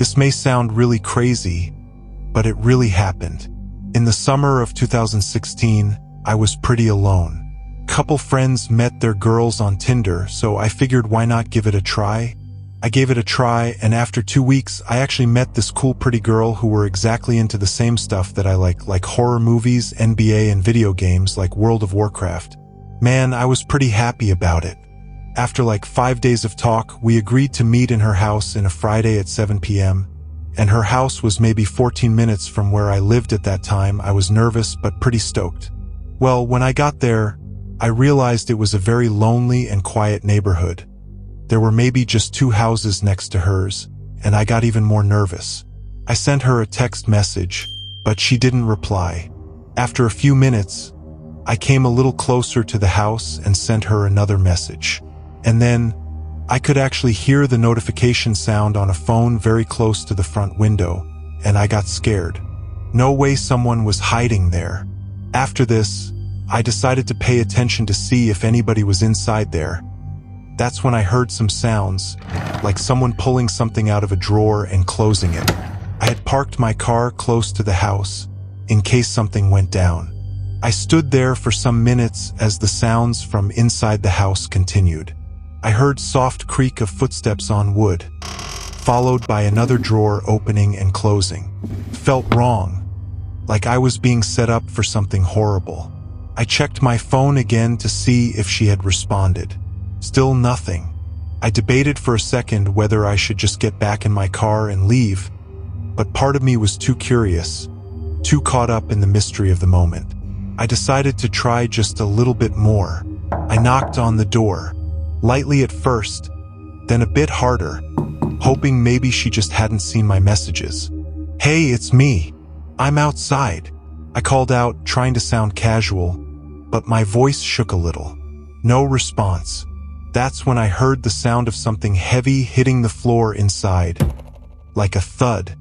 This may sound really crazy, but it really happened. In the summer of 2016, I was pretty alone. Couple friends met their girls on Tinder, so I figured why not give it a try? I gave it a try, and after 2 weeks, I actually met this cool pretty girl who were exactly into the same stuff that I like horror movies, NBA, and video games like World of Warcraft. Man, I was pretty happy about it. After like 5 days of talk, we agreed to meet in her house on a Friday at 7 p.m., and her house was maybe 14 minutes from where I lived at that time. I was nervous, but pretty stoked. Well, when I got there, I realized it was a very lonely and quiet neighborhood. There were maybe just 2 houses next to hers, and I got even more nervous. I sent her a text message, but she didn't reply. After a few minutes, I came a little closer to the house and sent her another message. And then, I could actually hear the notification sound on a phone very close to the front window, and I got scared. No way someone was hiding there. After this, I decided to pay attention to see if anybody was inside there. That's when I heard some sounds, like someone pulling something out of a drawer and closing it. I had parked my car close to the house, in case something went down. I stood there for some minutes as the sounds from inside the house continued. I heard soft creak of footsteps on wood, followed by another drawer opening and closing. Felt wrong, like I was being set up for something horrible. I checked my phone again to see if she had responded. Still nothing. I debated for a second whether I should just get back in my car and leave, but part of me was too curious, too caught up in the mystery of the moment. I decided to try just a little bit more. I knocked on the door, lightly at first, then a bit harder, hoping maybe she just hadn't seen my messages. "Hey, it's me. I'm outside," I called out, trying to sound casual, but my voice shook a little. No response. That's when I heard the sound of something heavy hitting the floor inside, like a thud,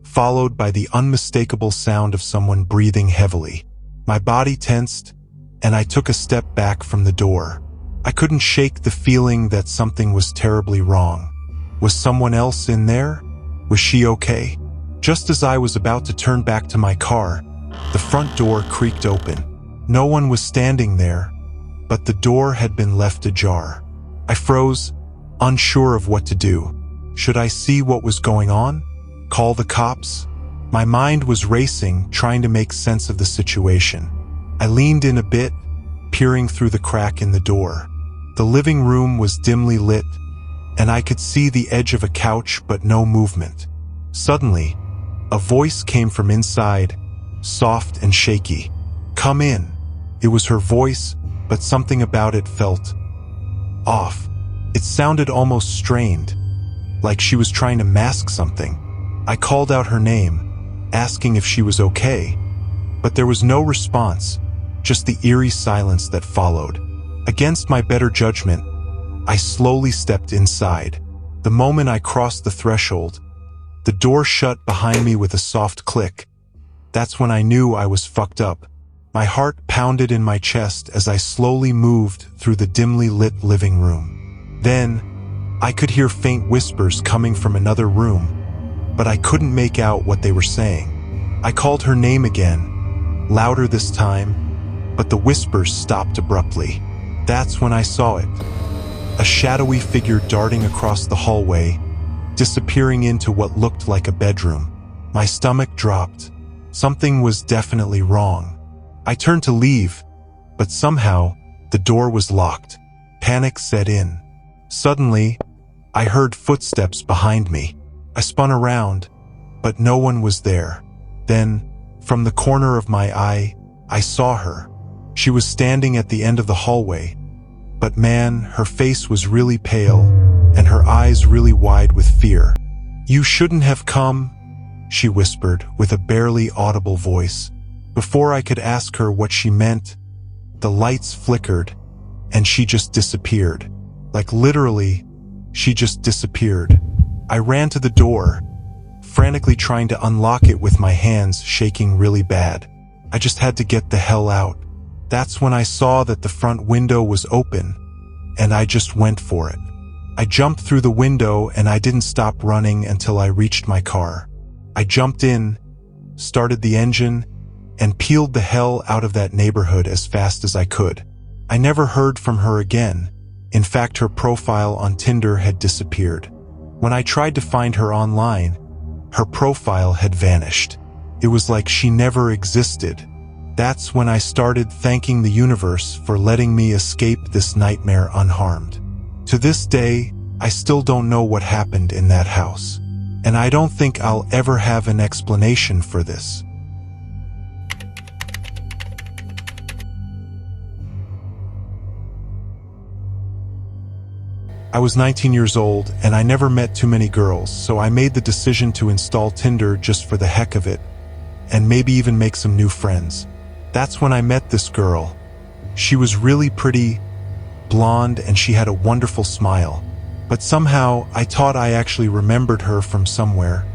followed by the unmistakable sound of someone breathing heavily. My body tensed, and I took a step back from the door. I couldn't shake the feeling that something was terribly wrong. Was someone else in there? Was she okay? Just as I was about to turn back to my car, the front door creaked open. No one was standing there, but the door had been left ajar. I froze, unsure of what to do. Should I see what was going on? Call the cops? My mind was racing, trying to make sense of the situation. I leaned in a bit, peering through the crack in the door. The living room was dimly lit, and I could see the edge of a couch but no movement. Suddenly, a voice came from inside, soft and shaky. "Come in." It was her voice, but something about it felt off. It sounded almost strained, like she was trying to mask something. I called out her name, asking if she was okay, but there was no response, just the eerie silence that followed. Against my better judgment, I slowly stepped inside. The moment I crossed the threshold, the door shut behind me with a soft click. That's when I knew I was fucked up. My heart pounded in my chest as I slowly moved through the dimly lit living room. Then, I could hear faint whispers coming from another room, but I couldn't make out what they were saying. I called her name again, louder this time, but the whispers stopped abruptly. That's when I saw it. A shadowy figure darting across the hallway, disappearing into what looked like a bedroom. My stomach dropped. Something was definitely wrong. I turned to leave, but somehow, the door was locked. Panic set in. Suddenly, I heard footsteps behind me. I spun around, but no one was there. Then, from the corner of my eye, I saw her. She was standing at the end of the hallway, but man, her face was really pale, and her eyes really wide with fear. "You shouldn't have come," she whispered with a barely audible voice. Before I could ask her what she meant, the lights flickered, and she just disappeared. Like literally, she just disappeared. I ran to the door, frantically trying to unlock it with my hands shaking really bad. I just had to get the hell out. That's when I saw that the front window was open, and I just went for it. I jumped through the window and I didn't stop running until I reached my car. I jumped in, started the engine, and peeled the hell out of that neighborhood as fast as I could. I never heard from her again. In fact, her profile on Tinder had disappeared. When I tried to find her online, her profile had vanished. It was like she never existed. That's when I started thanking the universe for letting me escape this nightmare unharmed. To this day, I still don't know what happened in that house. And I don't think I'll ever have an explanation for this. I was 19 years old and I never met too many girls, so I made the decision to install Tinder just for the heck of it, and maybe even make some new friends. That's when I met this girl. She was really pretty, blonde, and she had a wonderful smile. But somehow I thought I actually remembered her from somewhere,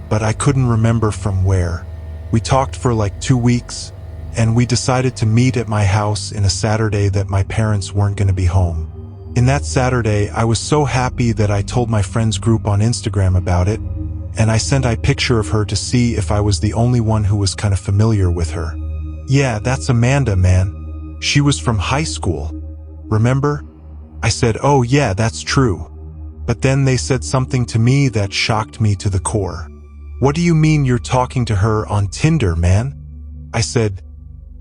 but I couldn't remember from where. We talked for like 2 weeks, and we decided to meet at my house in a Saturday that my parents weren't going to be home. In that Saturday, I was so happy that I told my friends group on Instagram about it, and I sent a picture of her to see if I was the only one who was kind of familiar with her. Yeah, that's Amanda, man. She was from high school. Remember? I said, oh yeah, that's true. But then they said something to me that shocked me to the core. What do you mean you're talking to her on Tinder, man? I said,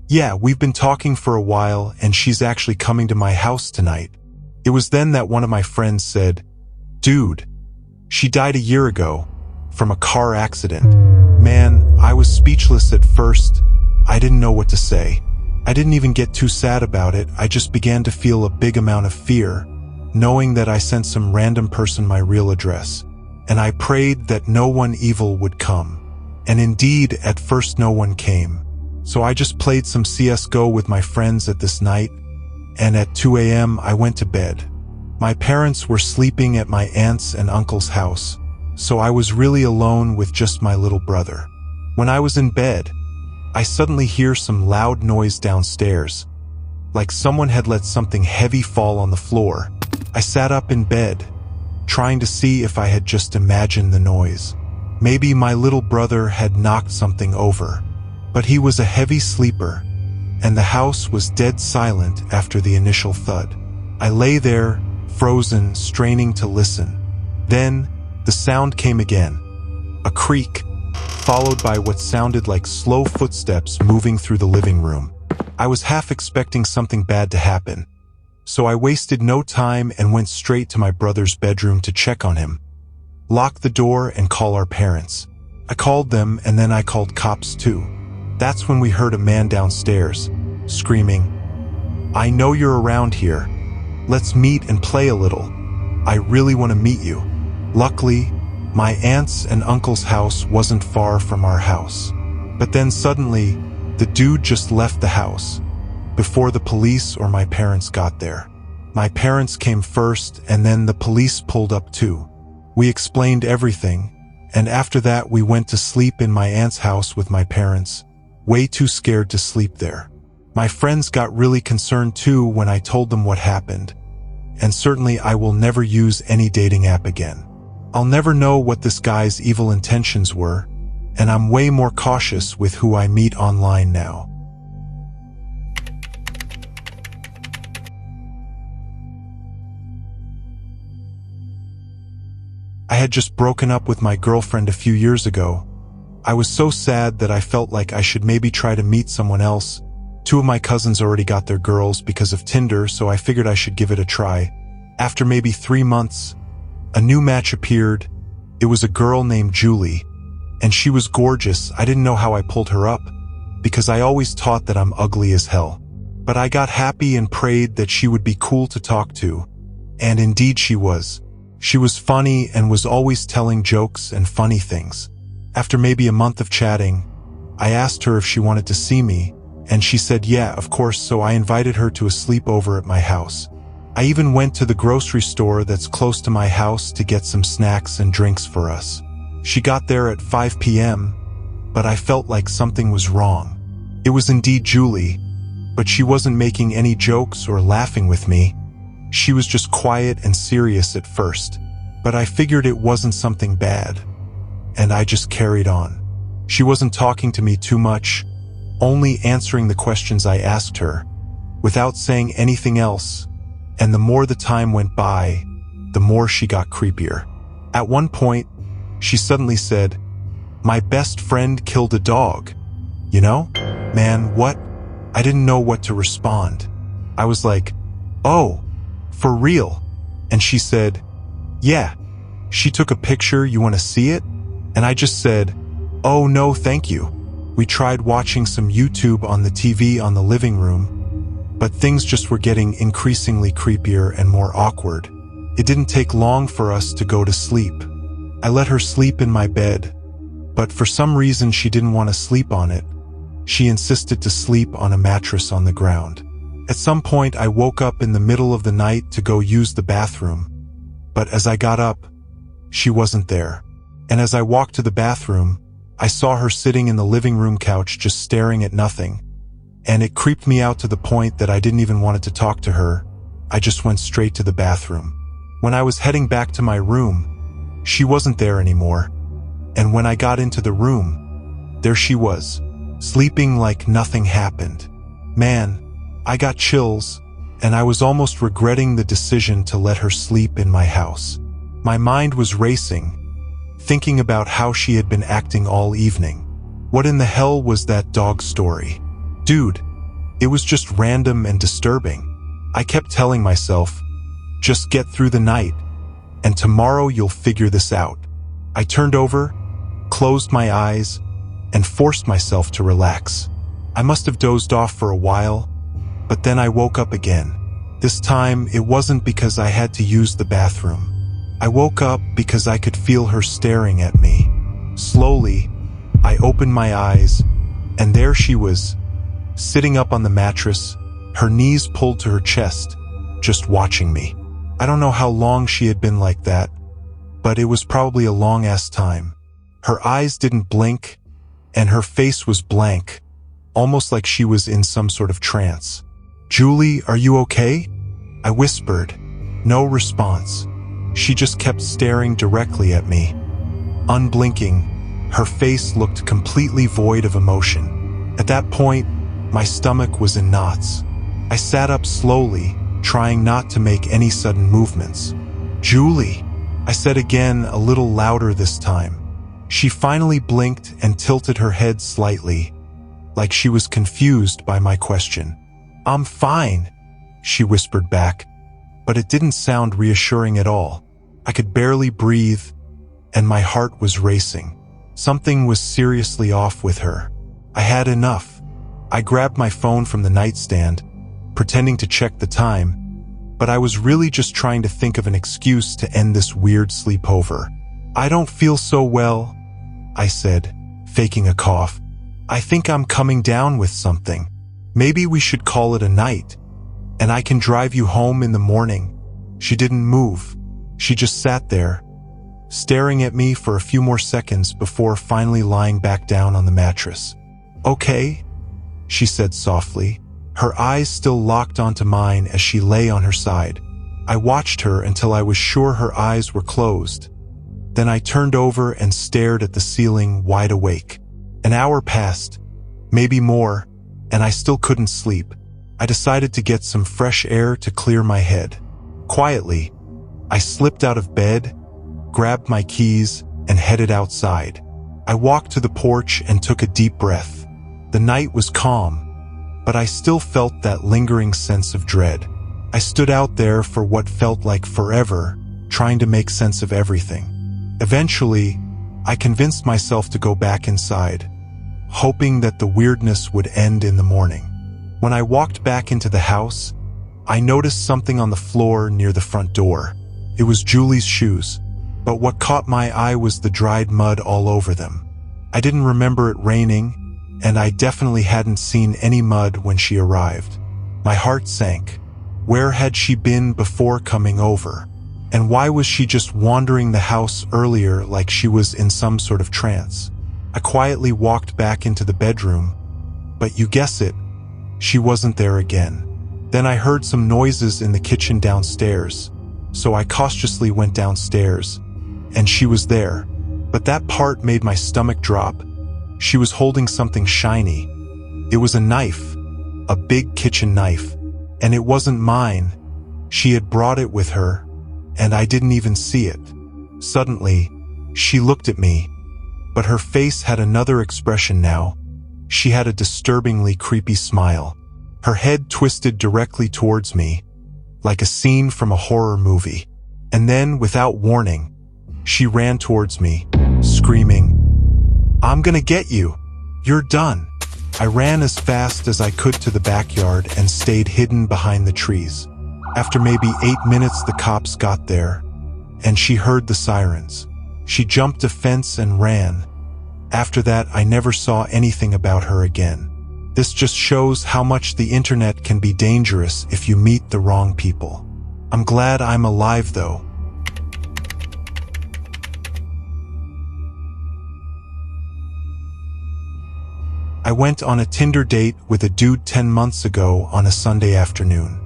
yeah, we've been talking for a while and she's actually coming to my house tonight. It was then that one of my friends said, dude, she died a year ago from a car accident. Man, I was speechless at first. I didn't know what to say. I didn't even get too sad about it. I just began to feel a big amount of fear, knowing that I sent some random person my real address. And I prayed that no one evil would come. And indeed, at first no one came. So I just played some CSGO with my friends at this night, and at 2 a.m. I went to bed. My parents were sleeping at my aunt's and uncle's house, so I was really alone with just my little brother. When I was in bed, I suddenly hear some loud noise downstairs, like someone had let something heavy fall on the floor. I sat up in bed, trying to see if I had just imagined the noise. Maybe my little brother had knocked something over, but he was a heavy sleeper, and the house was dead silent after the initial thud. I lay there, frozen, straining to listen. Then, the sound came again. A creak, followed by what sounded like slow footsteps moving through the living room. I was half expecting something bad to happen, so I wasted no time and went straight to my brother's bedroom to check on him, lock the door, and call our parents. I called them, and then I called cops too. That's when we heard a man downstairs, screaming, I know you're around here. Let's meet and play a little. I really want to meet you. Luckily, my aunt's and uncle's house wasn't far from our house. But then suddenly, the dude just left the house, before the police or my parents got there. My parents came first, and then the police pulled up too. We explained everything, and after that we went to sleep in my aunt's house with my parents, way too scared to sleep there. My friends got really concerned too when I told them what happened, and certainly I will never use any dating app again. I'll never know what this guy's evil intentions were, and I'm way more cautious with who I meet online now. I had just broken up with my girlfriend a few years ago. I was so sad that I felt like I should maybe try to meet someone else. 2 of my cousins already got their girls because of Tinder, so I figured I should give it a try. After maybe 3 months, a new match appeared. It was a girl named Julie, and she was gorgeous. I didn't know how I pulled her up, because I always thought that I'm ugly as hell. But I got happy and prayed that she would be cool to talk to, and indeed she was. She was funny and was always telling jokes and funny things. After maybe a month of chatting, I asked her if she wanted to see me, and she said yeah, of course, so I invited her to a sleepover at my house. I even went to the grocery store that's close to my house to get some snacks and drinks for us. She got there at 5 p.m., but I felt like something was wrong. It was indeed Julie, but she wasn't making any jokes or laughing with me. She was just quiet and serious at first, but I figured it wasn't something bad, and I just carried on. She wasn't talking to me too much, only answering the questions I asked her, without saying anything else, and the more the time went by, the more she got creepier. At one point, she suddenly said, "My best friend killed a dog." You know? Man, what? I didn't know what to respond. I was like, "Oh, for real?" And she said, "Yeah, she took a picture, you want to see it?" And I just said, "Oh no, thank you." We tried watching some YouTube on the TV on the living room, but things just were getting increasingly creepier and more awkward. It didn't take long for us to go to sleep. I let her sleep in my bed, but for some reason she didn't want to sleep on it. She insisted to sleep on a mattress on the ground. At some point I woke up in the middle of the night to go use the bathroom, but as I got up, she wasn't there. And as I walked to the bathroom, I saw her sitting in the living room couch just staring at nothing, and it creeped me out to the point that I didn't even want to talk to her. I just went straight to the bathroom. When I was heading back to my room, she wasn't there anymore, and when I got into the room, there she was, sleeping like nothing happened. Man, I got chills, and I was almost regretting the decision to let her sleep in my house. My mind was racing, thinking about how she had been acting all evening. What in the hell was that dog story? Dude, it was just random and disturbing. I kept telling myself, just get through the night, and tomorrow you'll figure this out. I turned over, closed my eyes, and forced myself to relax. I must have dozed off for a while, but then I woke up again. This time, it wasn't because I had to use the bathroom. I woke up because I could feel her staring at me. Slowly, I opened my eyes, and there she was, sitting up on the mattress, her knees pulled to her chest, just watching me. I don't know how long she had been like that, but it was probably a long-ass time. Her eyes didn't blink, and her face was blank, almost like she was in some sort of trance. "Julie, are you okay?" I whispered. No response. She just kept staring directly at me. Unblinking, her face looked completely void of emotion. At that point, my stomach was in knots. I sat up slowly, trying not to make any sudden movements. "Julie," I said again, a little louder this time. She finally blinked and tilted her head slightly, like she was confused by my question. "I'm fine," she whispered back, but it didn't sound reassuring at all. I could barely breathe, and my heart was racing. Something was seriously off with her. I had enough. I grabbed my phone from the nightstand, pretending to check the time, but I was really just trying to think of an excuse to end this weird sleepover. "I don't feel so well," I said, faking a cough. "I think I'm coming down with something. Maybe we should call it a night, and I can drive you home in the morning." She didn't move. She just sat there, staring at me for a few more seconds before finally lying back down on the mattress. "Okay," she said softly, her eyes still locked onto mine as she lay on her side. I watched her until I was sure her eyes were closed. Then I turned over and stared at the ceiling, wide awake. An hour passed, maybe more, and I still couldn't sleep. I decided to get some fresh air to clear my head. Quietly, I slipped out of bed, grabbed my keys, and headed outside. I walked to the porch and took a deep breath. The night was calm, but I still felt that lingering sense of dread. I stood out there for what felt like forever, trying to make sense of everything. Eventually, I convinced myself to go back inside, hoping that the weirdness would end in the morning. When I walked back into the house, I noticed something on the floor near the front door. It was Julie's shoes, but what caught my eye was the dried mud all over them. I didn't remember it raining, and I definitely hadn't seen any mud when she arrived. My heart sank. Where had she been before coming over? And why was she just wandering the house earlier like she was in some sort of trance? I quietly walked back into the bedroom, but you guess it, she wasn't there again. Then I heard some noises in the kitchen downstairs, so I cautiously went downstairs, and she was there. But that part made my stomach drop. She was holding something shiny. It was a knife, a big kitchen knife, and it wasn't mine. She had brought it with her, and I didn't even see it. Suddenly, she looked at me, but her face had another expression now. She had a disturbingly creepy smile. Her head twisted directly towards me, like a scene from a horror movie. And then, without warning, she ran towards me, screaming, "I'm gonna get you! You're done!" I ran as fast as I could to the backyard and stayed hidden behind the trees. After maybe 8 minutes, the cops got there, and she heard the sirens. She jumped a fence and ran. After that, I never saw anything about her again. This just shows how much the internet can be dangerous if you meet the wrong people. I'm glad I'm alive, though. I went on a Tinder date with a dude 10 months ago on a Sunday afternoon.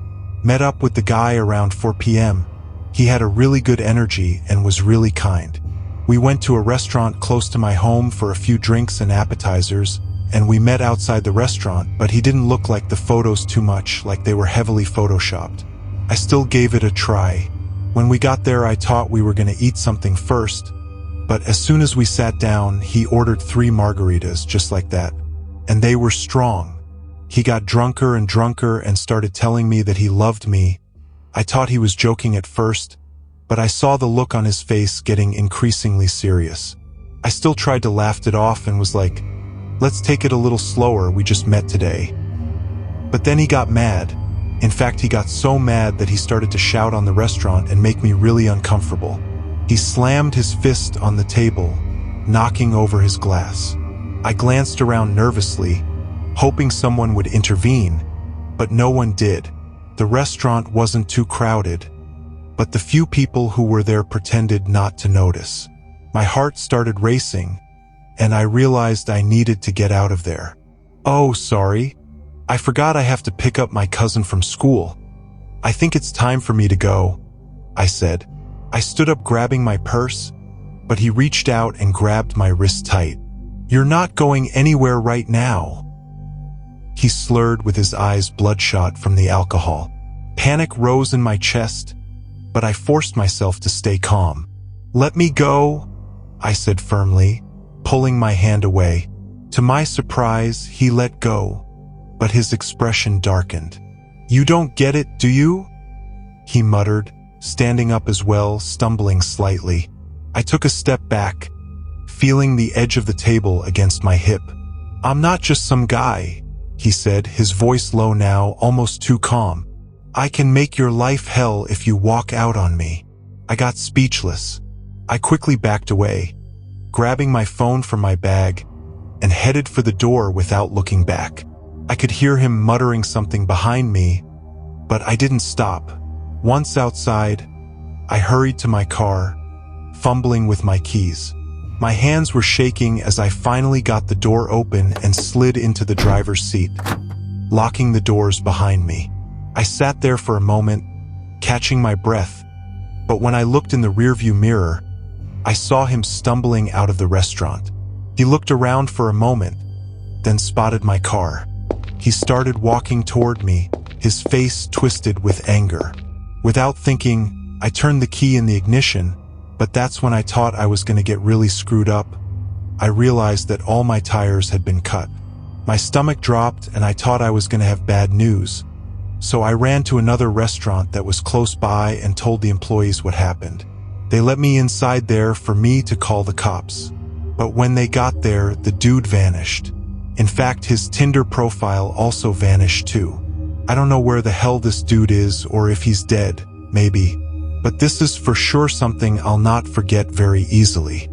Met up with the guy around 4 p.m. He had a really good energy and was really kind. We went to a restaurant close to my home for a few drinks and appetizers, and we met outside the restaurant, but he didn't look like the photos too much, like they were heavily photoshopped. I still gave it a try. When we got there, I thought we were going to eat something first, but as soon as we sat down, he ordered 3 margaritas just like that. And they were strong. He got drunker and drunker and started telling me that he loved me. I thought he was joking at first, but I saw the look on his face getting increasingly serious. I still tried to laugh it off and was like, "Let's take it a little slower, we just met today." But then he got mad. In fact, he got so mad that he started to shout on the restaurant and make me really uncomfortable. He slammed his fist on the table, knocking over his glass. I glanced around nervously, hoping someone would intervene, but no one did. The restaurant wasn't too crowded, but the few people who were there pretended not to notice. My heart started racing, and I realized I needed to get out of there. "Oh, sorry. I forgot I have to pick up my cousin from school. I think it's time for me to go," I said. I stood up grabbing my purse, but he reached out and grabbed my wrist tight. "You're not going anywhere right now." He slurred with his eyes bloodshot from the alcohol. Panic rose in my chest, but I forced myself to stay calm. "Let me go," I said firmly, pulling my hand away. To my surprise, he let go, but his expression darkened. "You don't get it, do you?" he muttered, standing up as well, stumbling slightly. I took a step back, feeling the edge of the table against my hip. "I'm not just some guy," he said, his voice low now, almost too calm. "I can make your life hell if you walk out on me." I got speechless. I quickly backed away, grabbing my phone from my bag, and headed for the door without looking back. I could hear him muttering something behind me, but I didn't stop. Once outside, I hurried to my car, fumbling with my keys. My hands were shaking as I finally got the door open and slid into the driver's seat, locking the doors behind me. I sat there for a moment, catching my breath, but when I looked in the rearview mirror, I saw him stumbling out of the restaurant. He looked around for a moment, then spotted my car. He started walking toward me, his face twisted with anger. Without thinking, I turned the key in the ignition, but that's when I thought I was going to get really screwed up. I realized that all my tires had been cut. My stomach dropped and I thought I was going to have bad news. So I ran to another restaurant that was close by and told the employees what happened. They let me inside there for me to call the cops. But when they got there, the dude vanished. In fact, his Tinder profile also vanished too. I don't know where the hell this dude is or if he's dead, maybe. But this is for sure something I'll not forget very easily.